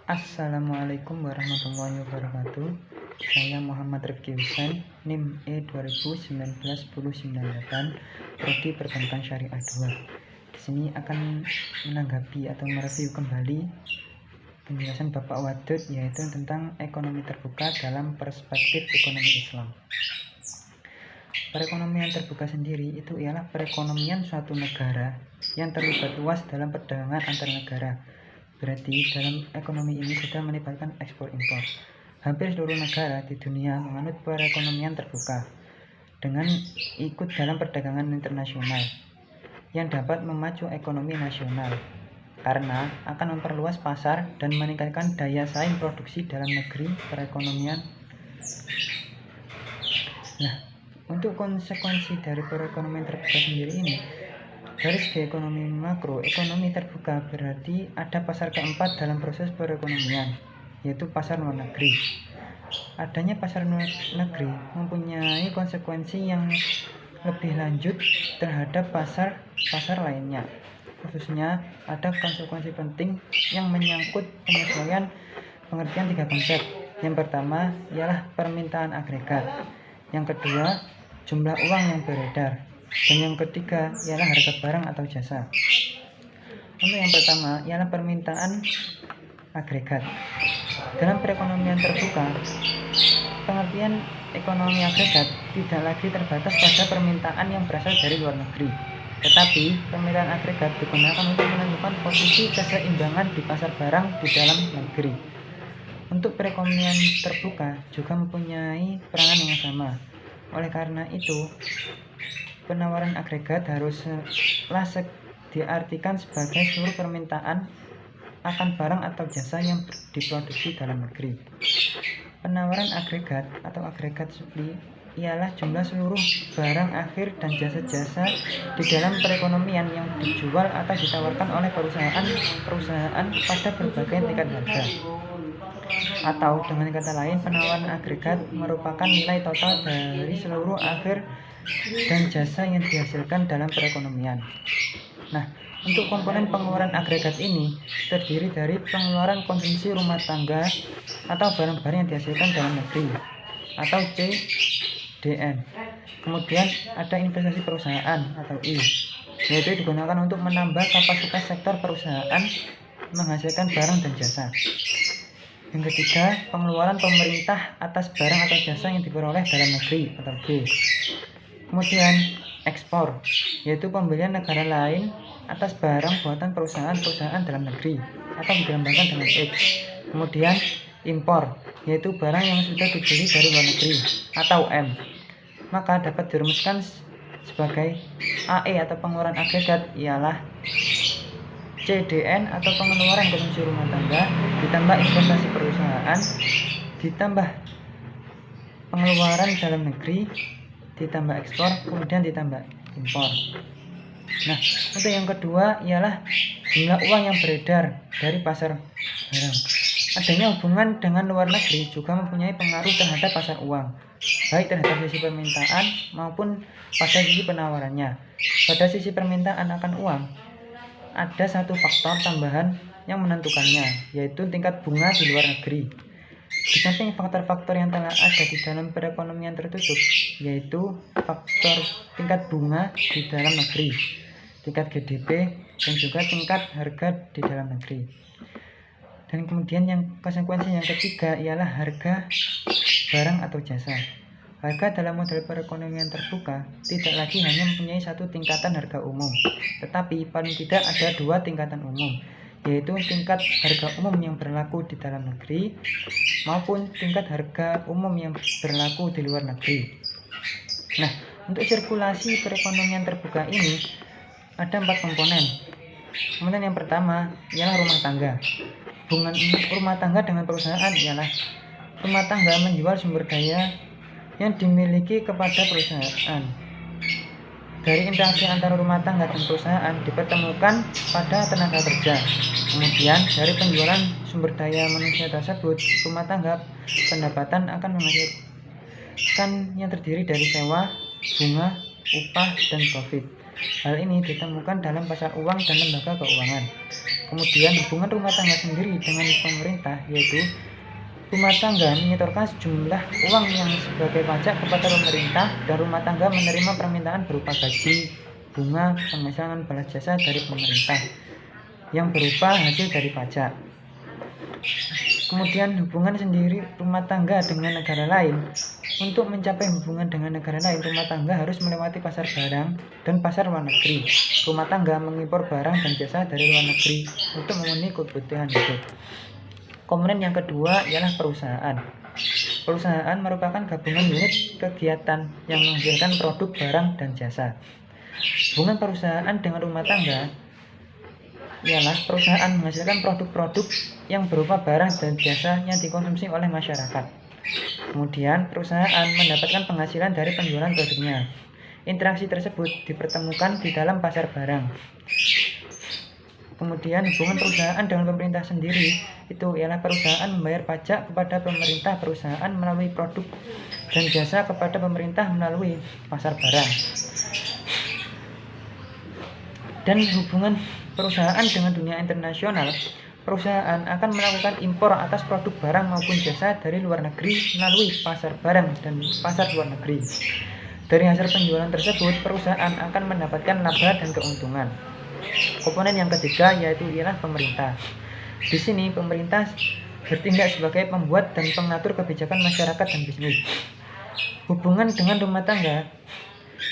Assalamualaikum warahmatullahi wabarakatuh. Saya Muhammad Rifki Husain, NIM E2019-1098, Prodi Perbankan Syariah 2. Di sini akan menanggapi atau mereview kembali penjelasan Bapak Wadud, yaitu tentang ekonomi terbuka dalam perspektif ekonomi Islam. Perekonomian terbuka sendiri itu ialah perekonomian suatu negara yang terlibat luas dalam perdagangan antar negara. Berarti dalam ekonomi ini sudah melibatkan ekspor impor. Hampir seluruh negara di dunia menganut perekonomian terbuka dengan ikut dalam perdagangan internasional yang dapat memacu ekonomi nasional karena akan memperluas pasar dan meningkatkan daya saing produksi dalam negeri perekonomian. Nah, untuk konsekuensi dari perekonomian terbuka sendiri ini, dari segi ekonomi makro, ekonomi terbuka berarti ada pasar keempat dalam proses perekonomian, yaitu pasar luar negeri. Adanya pasar luar negeri mempunyai konsekuensi yang lebih lanjut terhadap pasar lainnya. Khususnya ada konsekuensi penting yang menyangkut penyesuaian pengertian tiga konsep. Yang pertama ialah permintaan agregat, yang kedua jumlah uang yang beredar, dan yang ketiga ialah harga barang atau jasa. Untuk yang pertama ialah permintaan agregat. Dalam perekonomian terbuka, pengertian ekonomi agregat tidak lagi terbatas pada permintaan yang berasal dari luar negeri, tetapi permintaan agregat digunakan untuk menentukan posisi keseimbangan di pasar barang di dalam negeri. Untuk perekonomian terbuka juga mempunyai peranan yang sama. Oleh karena itu, penawaran agregat haruslah diartikan sebagai seluruh permintaan akan barang atau jasa yang diproduksi dalam negeri. Penawaran agregat atau agregat supply ialah jumlah seluruh barang akhir dan jasa-jasa di dalam perekonomian yang dijual atau ditawarkan oleh perusahaan pada berbagai tingkat harga. Atau dengan kata lain, penawaran agregat merupakan nilai total dari seluruh akhir dan jasa yang dihasilkan dalam perekonomian. Nah, untuk komponen pengeluaran agregat ini terdiri dari pengeluaran konsumsi rumah tangga atau barang-barang yang dihasilkan dalam negeri atau CDN. Kemudian ada investasi perusahaan atau I, yaitu digunakan untuk menambah kapasitas sektor perusahaan menghasilkan barang dan jasa. Yang ketiga, pengeluaran pemerintah atas barang atau jasa yang diperoleh dalam negeri atau B. Kemudian ekspor, yaitu pembelian negara lain atas barang buatan perusahaan dalam negeri atau dilambangkan dengan X. Kemudian impor, yaitu barang yang sudah dibeli dari luar negeri atau M. Maka dapat dirumuskan sebagai AE atau pengeluaran agregat ialah CDN atau pengeluaran konsumsi rumah tangga ditambah investasi perusahaan ditambah pengeluaran dalam negeri ditambah ekspor kemudian ditambah impor. Nah, untuk yang kedua ialah jumlah uang yang beredar dari pasar barang. Adanya hubungan dengan luar negeri juga mempunyai pengaruh terhadap pasar uang, baik terhadap sisi permintaan maupun pada sisi penawarannya. Pada sisi permintaan akan uang, ada satu faktor tambahan yang menentukannya, yaitu tingkat bunga di luar negeri. Di samping faktor-faktor yang telah ada di dalam perekonomian tertutup, yaitu faktor tingkat bunga di dalam negeri, tingkat GDP, dan juga tingkat harga di dalam negeri. Dan kemudian yang konsekuensi yang ketiga ialah harga barang atau jasa. Harga dalam model perekonomian terbuka tidak lagi hanya mempunyai satu tingkatan harga umum, tetapi paling tidak ada dua tingkatan umum, yaitu tingkat harga umum yang berlaku di dalam negeri maupun tingkat harga umum yang berlaku di luar negeri. Nah, untuk sirkulasi perekonomian terbuka ini ada 4 komponen. Kemudian yang pertama ialah rumah tangga. Hubungan rumah tangga dengan perusahaan ialah rumah tangga menjual sumber daya yang dimiliki kepada perusahaan. Dari interaksi antara rumah tangga dan perusahaan dipertemukan pada tenaga kerja. Kemudian dari penjualan sumber daya manusia tersebut, rumah tangga pendapatan akan menghasilkan yang terdiri dari sewa, bunga, upah, dan profit. Hal ini ditemukan dalam pasar uang dan lembaga keuangan. Kemudian hubungan rumah tangga sendiri dengan pemerintah, yaitu rumah tangga menyetorkan sejumlah uang yang sebagai pajak kepada pemerintah dan rumah tangga menerima permintaan berupa gaji, bunga, penghasilan balas jasa dari pemerintah yang berupa hasil dari pajak. Kemudian hubungan sendiri rumah tangga dengan negara lain. Untuk mencapai hubungan dengan negara lain, rumah tangga harus melewati pasar barang dan pasar luar negeri. Rumah tangga mengimpor barang dan jasa dari luar negeri untuk memenuhi kebutuhan hidup. Komponen yang kedua ialah perusahaan. Perusahaan merupakan gabungan unit kegiatan yang menghasilkan produk, barang, dan jasa. Hubungan perusahaan dengan rumah tangga ialah perusahaan menghasilkan produk-produk yang berupa barang dan jasa yang dikonsumsi oleh masyarakat. Kemudian perusahaan mendapatkan penghasilan dari penjualan produknya. Interaksi tersebut dipertemukan di dalam pasar barang. Kemudian hubungan perusahaan dengan pemerintah sendiri itu ialah perusahaan membayar pajak kepada pemerintah, perusahaan melalui produk dan jasa kepada pemerintah melalui pasar barang. Dan hubungan perusahaan dengan dunia internasional, perusahaan akan melakukan impor atas produk barang maupun jasa dari luar negeri melalui pasar barang dan pasar luar negeri. Dari hasil penjualan tersebut, perusahaan akan mendapatkan laba dan keuntungan. Komponen yang ketiga yaitu ialah pemerintah. Di sini pemerintah bertindak sebagai pembuat dan pengatur kebijakan masyarakat dan bisnis. Hubungan dengan rumah tangga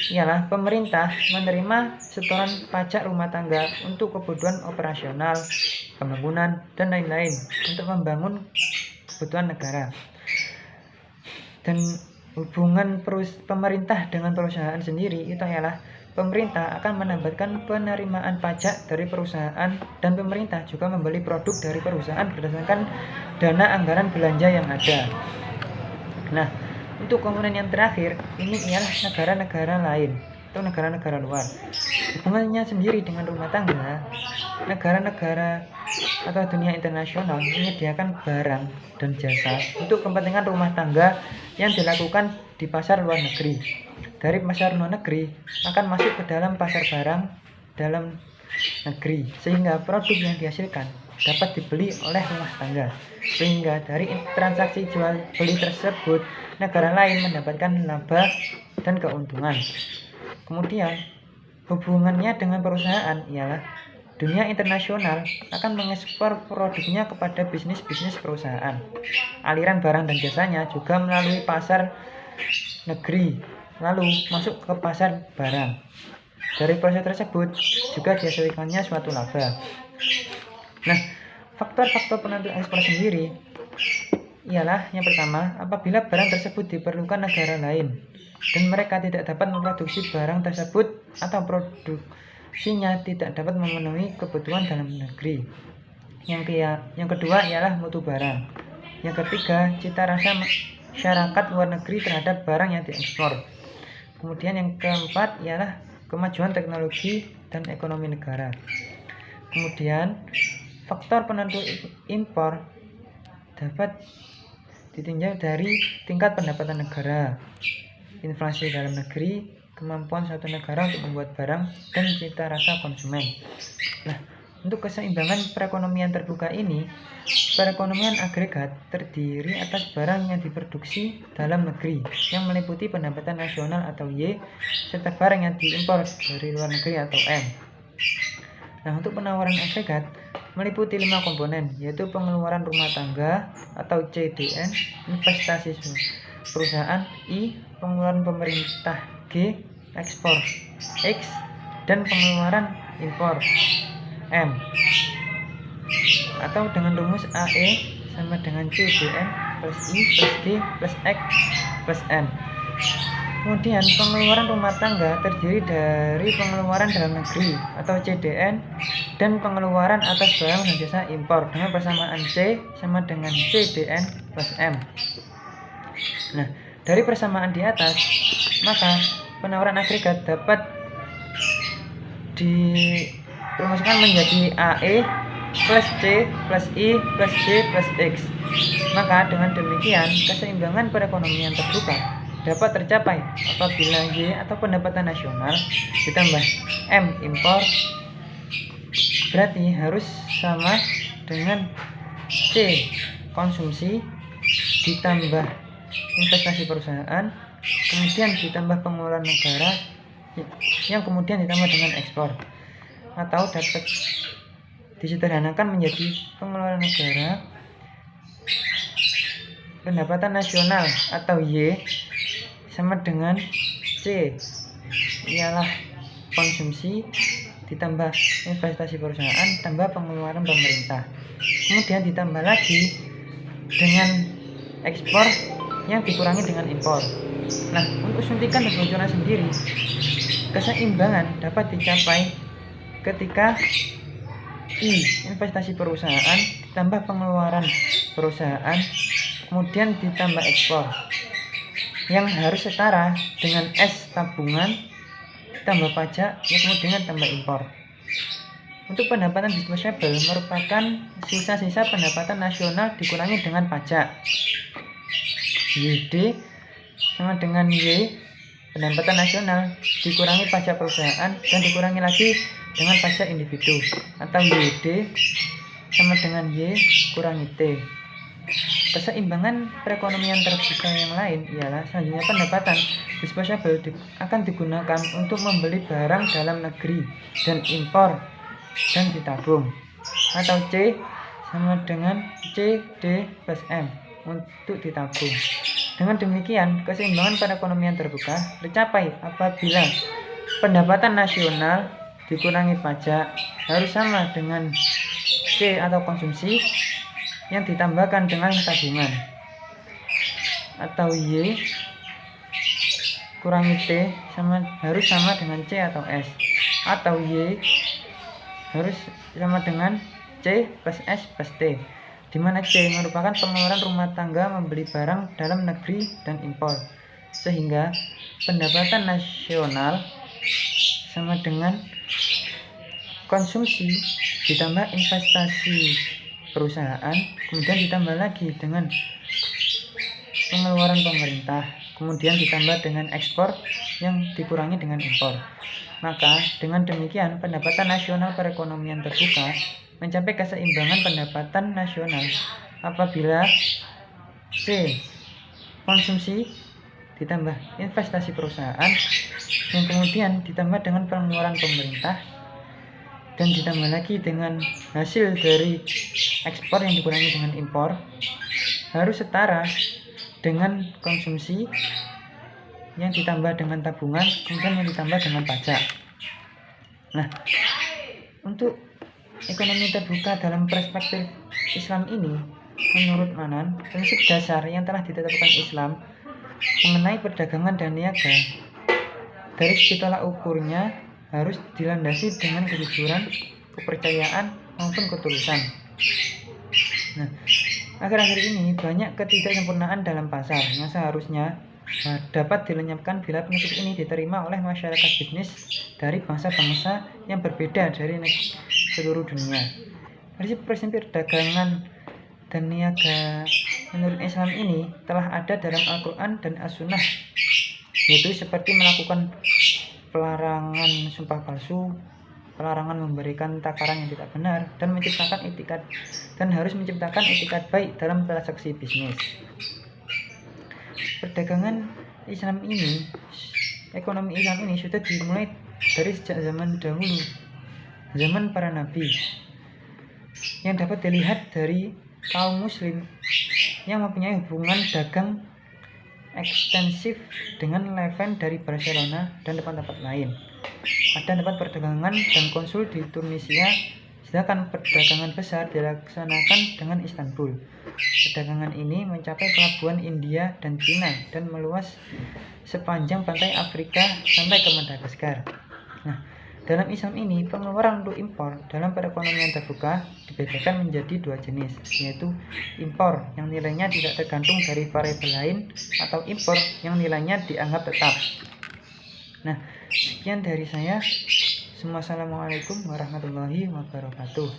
ialah pemerintah menerima setoran pajak rumah tangga untuk kebutuhan operasional, pembangunan, dan lain-lain untuk membangun kebutuhan negara. Dan hubungan pemerintah dengan perusahaan sendiri itu ialah pemerintah akan mendapatkan penerimaan pajak dari perusahaan dan pemerintah juga membeli produk dari perusahaan berdasarkan dana anggaran belanja yang ada. Nah, untuk komponen yang terakhir ini ialah negara-negara lain atau negara-negara luar. Hubungannya sendiri dengan rumah tangga, negara-negara atau dunia internasional menyediakan barang dan jasa untuk kepentingan rumah tangga yang dilakukan di pasar luar negeri. Dari pasar luar negeri akan masuk ke dalam pasar barang dalam negeri, sehingga produk yang dihasilkan dapat dibeli oleh rumah tangga. Sehingga dari transaksi jual beli tersebut, negara lain mendapatkan laba dan keuntungan. Kemudian hubungannya dengan perusahaan ialah dunia internasional akan mengekspor produknya kepada bisnis-bisnis perusahaan. Aliran barang dan jasanya juga melalui pasar negeri, lalu masuk ke pasar barang. Dari proses tersebut juga dihasilkannya suatu laba. Nah, faktor-faktor penentu ekspor sendiri ialah yang pertama, apabila barang tersebut diperlukan negara lain dan mereka tidak dapat memproduksi barang tersebut atau produksinya tidak dapat memenuhi kebutuhan dalam negeri. Yang kedua ialah mutu barang. Yang ketiga, cita rasa masyarakat luar negeri terhadap barang yang diekspor. Kemudian yang keempat ialah kemajuan teknologi dan ekonomi negara. Kemudian faktor penentu impor dapat ditinjau dari tingkat pendapatan negara, inflasi dalam negeri, kemampuan suatu negara untuk membuat barang, dan cita rasa konsumen. Nah, untuk keseimbangan perekonomian terbuka ini, perekonomian agregat terdiri atas barang yang diproduksi dalam negeri yang meliputi pendapatan nasional atau Y, serta barang yang diimpor dari luar negeri atau M. Nah, untuk penawaran agregat meliputi 5 komponen, yaitu pengeluaran rumah tangga atau CDN, investasi perusahaan I, pengeluaran pemerintah G, ekspor X, dan pengeluaran impor M. Atau dengan rumus AE sama dengan CDN plus I plus G plus X plus M. Kemudian pengeluaran rumah tangga terdiri dari pengeluaran dalam negeri atau CDN dan pengeluaran atas barang dan jasa impor dengan persamaan C sama dengan CDN plus M. Nah, dari persamaan di atas, maka penawaran agregat dapat dirumuskan menjadi AE plus C plus I plus G plus X. Maka dengan demikian keseimbangan perekonomian terbuka dapat tercapai apabila Y atau pendapatan nasional ditambah M impor berarti harus sama dengan C konsumsi ditambah investasi perusahaan, kemudian ditambah pengeluaran negara, yang kemudian ditambah dengan ekspor, atau dapat disederhanakan menjadi pengeluaran negara, pendapatan nasional atau Y sama dengan C ialah konsumsi ditambah investasi perusahaan tambah pengeluaran pemerintah, kemudian ditambah lagi dengan ekspor yang dikurangi dengan impor. Nah, untuk suntikan dan bocoran sendiri, keseimbangan dapat dicapai ketika I investasi perusahaan ditambah pengeluaran perusahaan kemudian ditambah ekspor yang harus setara dengan S tabungan tambah pajak yang kemudian tambah impor. Untuk pendapatan disposable merupakan sisa-sisa pendapatan nasional dikurangi dengan pajak. YD sama dengan Y pendapatan nasional dikurangi pajak perusahaan dan dikurangi lagi dengan pajak individu, atau YD sama dengan Y kurangi T. Keseimbangan perekonomian terbuka yang lain ialah selanjutnya pendapatan disposable akan digunakan untuk membeli barang dalam negeri dan impor dan ditabung, atau C sama dengan C D plus M untuk ditabung. Dengan demikian keseimbangan perekonomian terbuka tercapai apabila pendapatan nasional dikurangi pajak harus sama dengan C atau konsumsi yang ditambahkan dengan tabungan, atau Y kurangi T harus sama dengan C atau S, atau Y harus sama dengan C plus S plus T, di mana C merupakan pengeluaran rumah tangga membeli barang dalam negeri dan impor, sehingga pendapatan nasional sama dengan konsumsi ditambah investasi perusahaan kemudian ditambah lagi dengan pengeluaran pemerintah kemudian ditambah dengan ekspor yang dikurangi dengan impor. Maka dengan demikian pendapatan nasional perekonomian terbuka mencapai keseimbangan pendapatan nasional apabila C konsumsi ditambah investasi perusahaan yang kemudian ditambah dengan pengeluaran pemerintah dan ditambah lagi dengan hasil dari ekspor yang dikurangi dengan impor harus setara dengan konsumsi yang ditambah dengan tabungan kemudian yang ditambah dengan pajak. Nah, untuk ekonomi terbuka dalam perspektif Islam ini, menurut Manan, prinsip dasar yang telah ditetapkan Islam mengenai perdagangan dan niaga dari segi tolak ukurnya harus dilandasi dengan kejujuran, kepercayaan maupun ketulusan. Nah, akhir-akhir ini banyak ketidaksempurnaan dalam pasar yang seharusnya dapat dilenyapkan bila prinsip ini diterima oleh masyarakat bisnis dari bangsa-bangsa yang berbeda dari seluruh dunia. Prinsip-prinsip perdagangan dan niaga menurut Islam ini telah ada dalam Al-Quran dan As-Sunnah, yaitu seperti melakukan pelarangan sumpah palsu, pelarangan memberikan takaran yang tidak benar, dan menciptakan etikat dan harus menciptakan etikat baik dalam transaksi bisnis. Perdagangan Islam ini, ekonomi Islam ini sudah dimulai dari sejak zaman dahulu, zaman para nabi, yang dapat dilihat dari kaum muslim yang mempunyai hubungan dagang ekstensif dengan Levant dari Barcelona dan tempat-tempat lain. Ada tempat perdagangan dan konsul di Tunisia, sedangkan perdagangan besar dilaksanakan dengan Istanbul. Perdagangan ini mencapai pelabuhan India dan Cina dan meluas sepanjang pantai Afrika sampai ke Madagaskar. Nah, dalam Islam ini pengeluaran untuk impor dalam perekonomian terbuka dibedakan menjadi dua jenis, yaitu impor yang nilainya tidak tergantung dari variabel lain atau impor yang nilainya dianggap tetap. Nah, sekian dari saya. Assalamualaikum warahmatullahi wabarakatuh.